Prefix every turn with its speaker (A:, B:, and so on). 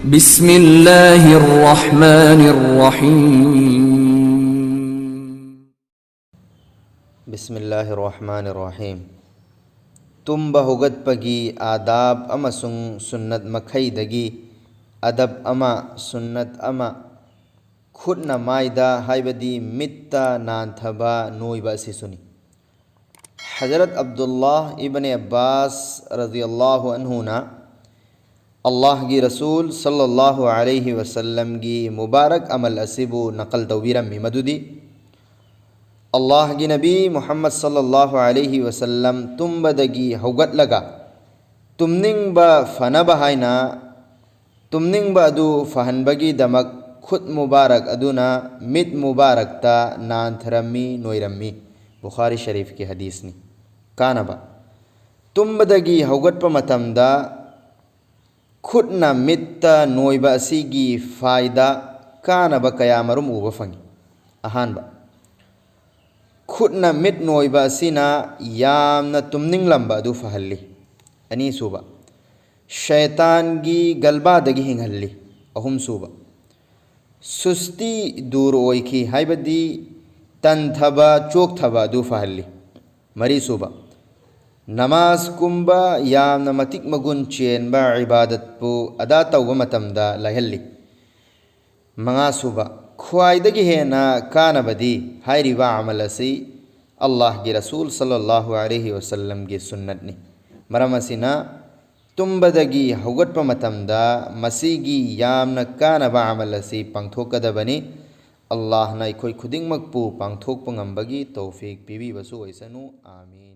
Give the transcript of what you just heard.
A: बिस्मिल्लाहिर्रहमानिर्रहीम।
B: बिस्मिल्लाहिर्रहमानिर्रहीम। तुम्बा हुगतपगी आदाब अमसुंग सुन्नत मखैदगी अदब अमा सुन्नत अमा खुदना मायदा हाइबदी मित्ता नानथबा नोइबा सिसुनी। हजरत अब्दुल्लाह इब्न अब्बास रज़ियल्लाहु अन्हुना अल्लाह की रसूल सल्लल्लाहु अलैहि वसल्लम की मुबारक अमल असिबु नकल तौबीरम्मी मदुदी अल्लाह की नबी मुहम्मद सल्लल्लाहु अलैहि वसल्लम तुम्बदगी हौगतलगा तुमनिंगबा फनबा हाइना तुमनिंगबा अदु फहनबगी दमक खुद मुबारक अदुना मित मुबारकता नानथरम्मी नोइरम्मी। बुखारी शरीफ की हदीसनी। कानबा तुम्बदगी हौगतपा मतमदा खुदना मित्ता नोइबा असिगी फायदा कानबा कयामरुम उबा फंगी। अहानबा खुदना मित नोइबा असिना यामना तुमनिंगलंबा अदु फहल्ली। अनीसुबा शैतान की गलबादगी हिंगहल्ली। अहुमसुबा सुस्ती दूर ओइखी हाइबदी तंथबा चोकथबा अदु फहल्ली। मरीसुबा नमाज कुंबा यामना मतिक मगुन चेनबा इबादतपु अदा तौबा मतमदा लहल्ली। मंगासुबा ख्वाइदगी हेना कानबदी हाइरिबा अमल असि अल्लाह की रसूल सल्लल्लाहु अलैहि वसल्लम की सुन्नतनी। मरम असिना तुम्बदगी हौगतपा मतमदा मसीगी यामना कानबा अमल असि पांगथोकदबनी। अल्लाह ना अखोई खुदिंगमकपु पांगथोकपा ngambagi तौफीक पीबीबसु ओइसनु। आमीन।